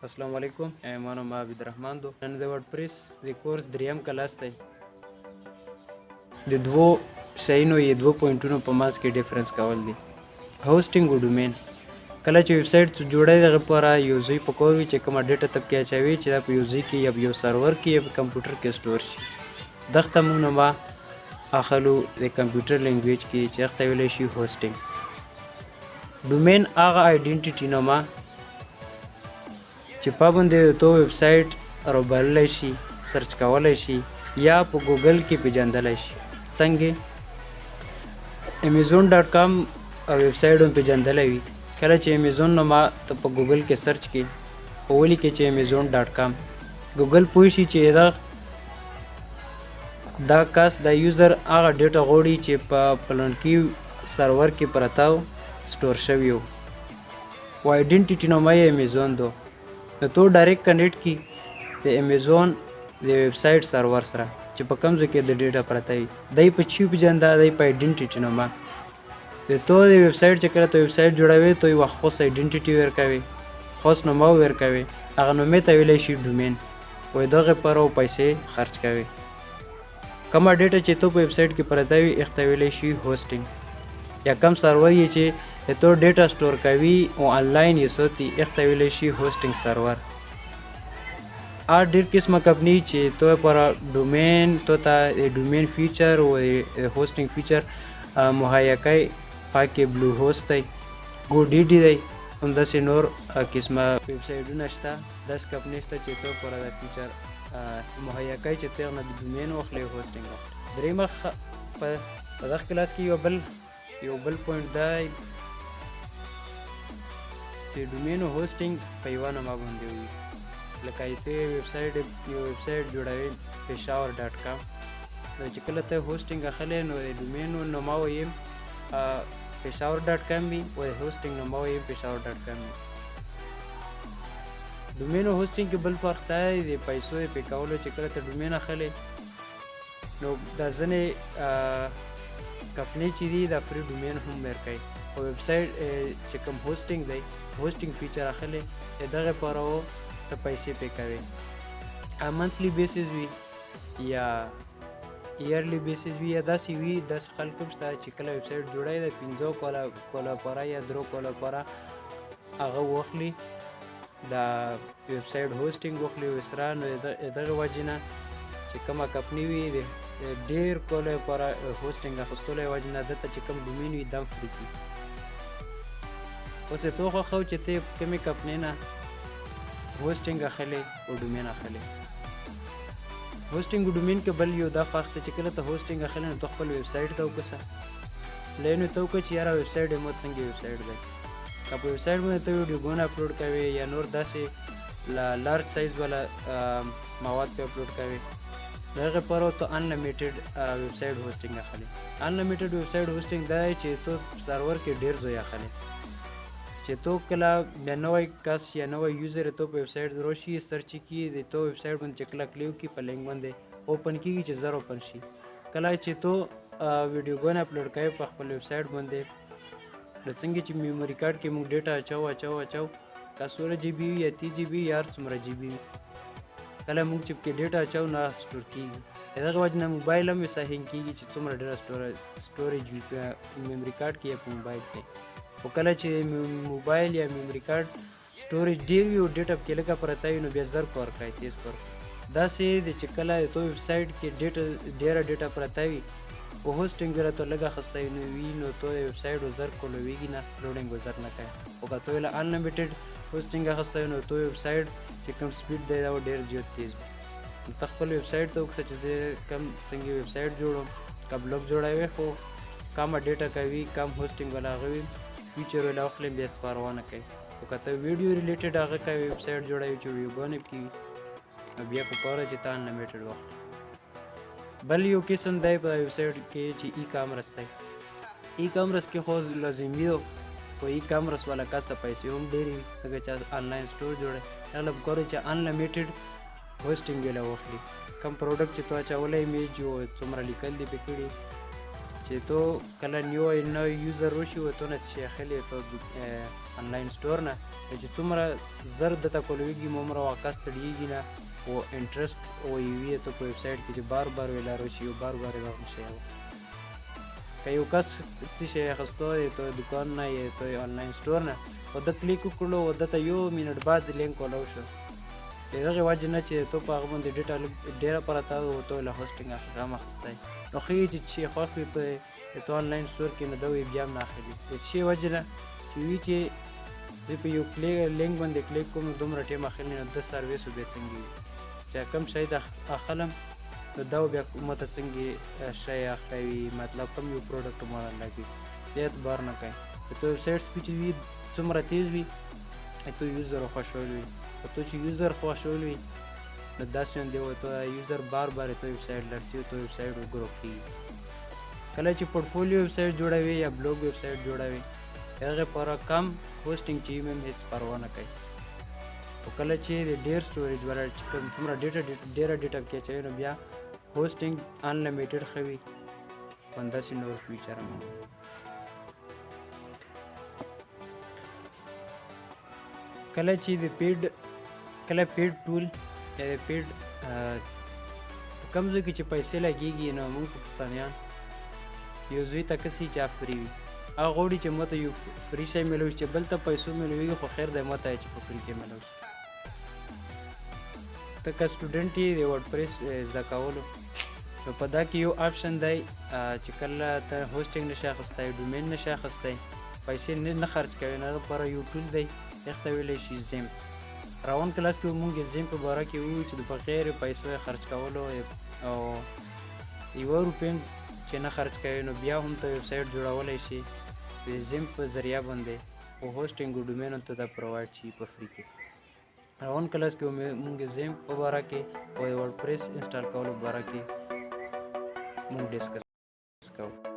السلام علیکم ما نوم عبدالرحمن دو نن د ورډپریس د کورس دریم کلاس دی د دوو شیانو یا دوو پوینټونو په منځ کې ډیفرنس کول دي هوسټینګ او ډومین کله چې ویب سایټ جوړوي دغه لپاره یو ځای پکار وي چې کومه ډیټا ته پکې اچوي چې دا په یو ځای کې یا په یو سرور کې یا په کمپیوټر کې سټور شي دغه ته موږ نومه اخلو د کمپیوټر لینګویج کې چې هغه ته ویلی شي هوسټینګ ډومین هغه آیډنټیټي نومه چې په باندې تو ویب سایټ راوبللی شي سرچ کولی شي یا په ګوګل کې پیژندلی شي څنګه امیزون ډاټ کام ویب سایټ هم پیژندلی وي کله چې امیزون نومه ته په ګوګل کې سرچ کې په ولیکې چې امیزون ډاټ کام ګوګل پوه شي چې دا کس دا یوزر هغه ډیټا غواړي چې په پلانکي سرور کې پرته او سټور شوي وو آیډنټیټي نومه یې امیزون دو نو تو ډایرکټ کنیکټ کی د امیزون د ویب سایټ سرور سره چې په کوم ځای کې د ډیټا پرته وي دی په چی پیژنده دی په آیډنټیټي نومه د تو د ویب سایټ چې کله ته ویب سایټ جوړوي ته یوه خاص آیډنټیټي ورکوي خاص نومه ورکوي هغه نومې ته ویلی شي ډومین وایي دغې لپاره پیسې خرچ کوي کومه ډیټا چې تو په ویب سایټ کې پرته وي هغې ته ویلی شي هوسټینګ یا کم سرور یې چې تو ډیټا سٹور کوي او آنلاین یې ساتي هغې ته ویلی شي هوسټینګ سرور ډېر قسمه کمپنۍ چې تو لپاره ډومین تو ته د ډومین فیچر او هوسټینګ فیچر مهیا کوي پاکې بلو هوست دی ګو ډي ډي دی همداسې نور قسمه ویب سایټونه شته داسې کمپنۍ شته چې تو لپاره دا فیچر مهیا کوي چې ته هغه نه د ډومین واخلې او هوسټینګ واخلې درېیمه په دغه کلاس کې یو بل پوینټ دی چې ډومین او هوسټینګ په یوه نومه باندې وي لکه ته یو ویب سایټ جوړوي پېښور ډاټ کام نو چې کله ته هوسټینګ اخلې نو د ډومین نومه ویې پېښور ډاټ کام وي او د هوسټینګ نومه ویې پېښور ډاټ کام وي ډومین او هوسټینګ کې بل فرق دا دی د پیسو یې پې کولو چې کله ته ډومین اخلې نو دا ځینې کمپنۍ چې دي دا فری ډومین هم ورکوي او ویب سایټ چې کوم هوسټینګ دی هوسټینګ فیچر اخلي د دغې لپاره ته پیسې پې کوې منتلی بیسز وي یا ایرلی بیسز وي یا داسې وي داسې خلک هم شته چې کله ویب سایټ جوړوي د 5 کاله لپاره یا 3 کاله لپاره هغه واخلي دا ویب سایټ هوسټینګ واخلي وسره نو دغې وجې نه چې کومه کمپنۍ وي د ډېر کاله لپاره هوسټینګ اخیستلو یې وجې نه دلته چې کوم ډومین وي دا هم فري کړي اوس یې تو خوښوو چې ته کومې کمپنۍ نه هوسټینګ اخلې او ډومین اخلې هوسټینګ او ډومین کې بل یو دا فرق دی چې کله ته هوسټینګ اخلې نو ته خپل ویب سایټ ته وکړه لین یې ته وکړه چې یاره ویب سایټ یې مو څنګه ویب سایټ دی که په ویب سایټ باندې ته ویډیوګونه اپلوډ کوې یا نور داسې لارج سایز والا مواد پې اپلوډ کوې د هغې لپاره ته انلیمیټډ ویب سایټ هوسټینګ اخلې انلیمیټډ ویب سایټ هوسټینګ دا دی چې ته سرور کې ډېر ځای اخلې چې تو کله بیا نوی کس یا نوی یوزر تو په ویب سایټ راشي سرچ کړي د تو ویب سایټ باندې چې کله کلیک کړي په لینک باندې اوپن کېږي چې زر اوپن شي کله چې تو ویډیوګانې اپلوډ کوې په خپل ویب سایټ باندې نو څنګه چې میموري کارت کې موږ ډیټا اچو که 16 جی بي وي یا 30 جی بي یا هر څومره جی بي وي کله موږ چې پکې ډیټا اچو نه سټور کېږي د هغې وجې نه موبایل هم ویسه هینګ کېږي چې څومره ډېره سټوریج وي په میموري کارت کې یا په موبایل کې خو کله چې موبایل یا میموري کارت سټوریج ډېر وي او ډیټا پکې لږه پرته وي نو بیا زر کار کوي تیز کار کوي داسې دی چې کله تو ویب سایټ کې ډېره ډیټا پرته وي او هوسټینګ بیا راته لږه اخیستی وي نو تو ویب سایټ زر کولویږي نه لوډینګ به زر نه کوي خو که تو یې انلیمیټډ هوسټینګ اخیستی وي نو تو ویب سایټ چې کوم سپیډ دی دا ډېر زیات تیز وي نو ته خپل ویب سایټ ته وکړه چې زه څنګه ویب سایټ جوړوم که بلاګ جوړوې خو کمه ډیټا کوي کم هوسټینګ والا هغه وي فیچر والا واخلې بیا پروا نه کوي خو که ته ویډیو ریلیټډ هغه کوي ویب سایټ جوړوي چې ویډیوګانې پکې وي نو بیا پکار چې ته انلیمیټډ واخلې بل یو قسم دی په ویب سایټ کې چې ای کامرس دی ای کامرس کې خو لازمي ده خو ای کامرس والا کس ته پیسې هم ډېرې وي ځکه چې آنلاین سټور جوړوي هغه له پکار چې انلیمیټډ هوسټینګ یې له واخلي کم پروډکټ چې تو اچولی امیج او څومره لیکل دي پې کړي چې تو کله نوی یوزر وشي و تو نه چې اخلي تو آنلاین سټور نه چې څومره زر دته کولويږي مومره واکاس تړيږي نه او انټرست او وی ته په ویب سټ کې چې بار بار ویلا راشي او بار بار راغلی شي که یو کس څه شي اخستو ته دکان نه یې ته آنلاین سټور نه او د کلیک وکړو او دته یو منټ بعد لینک ولو شو دغه وجه نه چې تو په هغه باندې ډیټا ډیره پراته او ته له هوسټینګ اخرام اخستای نو خو چې خو په تو آنلاین سټور کې نه دوی بیا نه اخلي چې وجه نه چې وی چې په یو لینک باندې کلیک کوم دومره ټیم اخلي نو د سرویس به څنګه چې کم شي د اخلم نو دا بیا ماته څنګه شي اخلي مطلب کوم یو پروډکټ مال لګي دې اعتبار نه کوي ته ویب سایټ چې وی څومره تیز وي ته یوزر خوشحال وي ته چې یوزر خوشحال وي نو داسې دی او ته یوزر بار بار ته ویب سایټ لرسي ته ویب سایټ وګورو کی کله چې پورټفولیو ویب سایټ جوړوي یا بلاګ ویب سایټ جوړوي هغه پر کم هوسټینګ چې مې هیڅ پروا نه کوي او کله چې ډیر سټوریج ورته چې کومه ډیټا کې چې نو بیا هوسټینګ انلیمیټډ خوي باندې نور فیچر مو کله چې د پیډ ټول یا د پیډ کمزو کې چې پیسې لګيږي نو موږ پاکستانیان یو زوی تک سي چا فری وي هغه غوړي چې ماته یو فری شي ملوي چې بل ته پیسو ملوي خو خیر د ماته چې په فری کې ملوي ته که سټوډنټ یې د ورډپریس زده کولو نو په دا کې یو آپشن دی چې کله ته هوسټینګ نشه اخستی ډومین نشه اخستی پیسې نه خرج کوي نه لپاره یو ټول دی ته ویلی شي زیم روان کلاس کې مونږ زیم په باره کې وایو چې د بغیر پیسو خرج کولو او یو روپۍ چې نه خرج کوي نو بیا هم ته ویب سایټ جوړولی شي د زیم په ذریعه باندې او هوسټینګ او ډومین ته دا پرووایډ شي په فری کې روان کلاس کې مونږ زیم په باره کې او ورډپریس انسټال کولو په باره کې مونږ ډسکس کوو